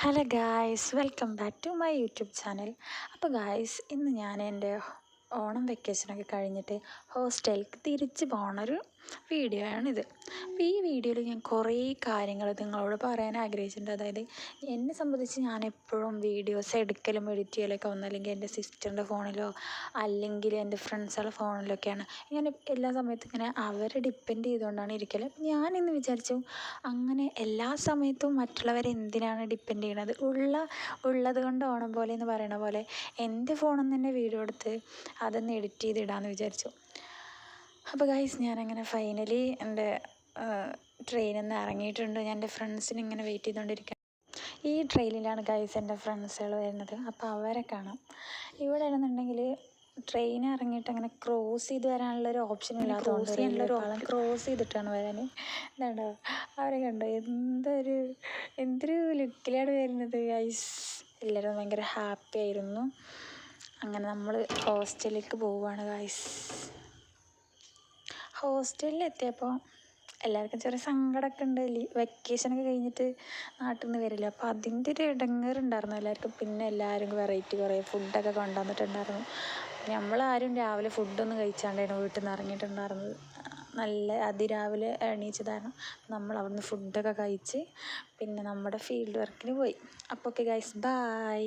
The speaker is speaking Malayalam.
Hello guys, welcome back to my YouTube channel. അപ്പോൾ ഗായ്സ്, ഇന്ന് ഞാൻ എൻ്റെ ഓണം വെക്കേഷനൊക്കെ കഴിഞ്ഞിട്ട് ഹോസ്റ്റലിലേക്ക് തിരിച്ച് പോണൊരു വീഡിയോ ആണിത്. അപ്പോൾ ഈ വീഡിയോയിൽ ഞാൻ കുറേ കാര്യങ്ങൾ നിങ്ങളോട് പറയാൻ ആഗ്രഹിച്ചിട്ടുണ്ട്. അതായത് എന്നെ സംബന്ധിച്ച് ഞാൻ എപ്പോഴും വീഡിയോസ് എടുക്കലും എഡിറ്റ് ചെയ്യലൊക്കെ ഒന്നല്ലെങ്കിൽ എൻ്റെ സിസ്റ്ററിൻ്റെ ഫോണിലോ അല്ലെങ്കിൽ എൻ്റെ ഫ്രണ്ട്സുകളുടെ ഫോണിലൊക്കെയാണ്. ഞാൻ എല്ലാ സമയത്തും ഇങ്ങനെ അവരെ ഡിപ്പെൻഡ് ചെയ്തുകൊണ്ടാണ് ഇരിക്കൽ. ഞാനിന്ന് വിചാരിച്ചു, അങ്ങനെ എല്ലാ സമയത്തും മറ്റുള്ളവരെ എന്തിനാണ് ഡിപ്പെൻഡ് ചെയ്യണത്, ഉള്ളത് കൊണ്ട് ഓണം പോലെ എന്ന് പറയണ പോലെ എൻ്റെ ഫോണിൽ നിന്ന് തന്നെ വീഡിയോ എടുത്ത് അതൊന്ന് എഡിറ്റ് ചെയ്തിടാമെന്ന് വിചാരിച്ചു. അപ്പോൾ ഗൈസ്, ഞാനങ്ങനെ ഫൈനലി എൻ്റെ ട്രെയിനിൽ നിന്ന് ഇറങ്ങിയിട്ടുണ്ട്. ഞാൻ എൻ്റെ ഫ്രണ്ട്സിന് ഇങ്ങനെ വെയിറ്റ് ചെയ്തുകൊണ്ടിരിക്കുക. ഈ ട്രെയിനിലാണ് ഗൈസ് എൻ്റെ ഫ്രണ്ട്സുകൾ വരുന്നത്. അപ്പോൾ അവരെ കാണാം. ഇവിടെ ആണെന്നുണ്ടെങ്കിൽ ട്രെയിൻ ഇറങ്ങിയിട്ട് അങ്ങനെ ക്രോസ് ചെയ്ത് വരാനുള്ളൊരു ഓപ്ഷൻ ഇല്ലാത്തതുകൊണ്ട് ക്രോസ് ചെയ്തിട്ടാണ് വരാൻ. എന്താണ്ടോ അവരെ കണ്ടോ, എന്തൊരു ലുക്കിലാണ് വരുന്നത് ഗൈസ്. എല്ലാവരും ഭയങ്കര ഹാപ്പി ആയിരുന്നു. അങ്ങനെ നമ്മൾ ഹോസ്റ്റലിലേക്ക് പോവുകയാണ് ഗൈസ്. ഹോസ്റ്റലിൽ എത്തിയപ്പോൾ എല്ലാവർക്കും ചെറിയ സങ്കടമൊക്കെ ഉണ്ട്. വെക്കേഷനൊക്കെ കഴിഞ്ഞിട്ട് നാട്ടിൽ നിന്ന് വരില്ല, അപ്പോൾ അതിൻ്റെ ഒരു ഇടങ്ങേറുണ്ടായിരുന്നു എല്ലാവർക്കും. പിന്നെ എല്ലാവരും വെറൈറ്റി കുറേ ഫുഡൊക്കെ കൊണ്ടുവന്നിട്ടുണ്ടായിരുന്നു. നമ്മളാരും രാവിലെ ഫുഡൊന്നും കഴിച്ചാണ്ടായിരുന്നു വീട്ടിൽ നിന്ന് ഇറങ്ങിയിട്ടുണ്ടായിരുന്നത്. നല്ല അതിരാവിലെ എണീച്ചതായിരുന്നു. നമ്മൾ അവിടുന്ന് ഫുഡൊക്കെ കഴിച്ച് പിന്നെ നമ്മുടെ ഫീൽഡ് വർക്കിന് പോയി. അപ്പോൾ ഓക്കെ ഗൈസ്, ബൈ.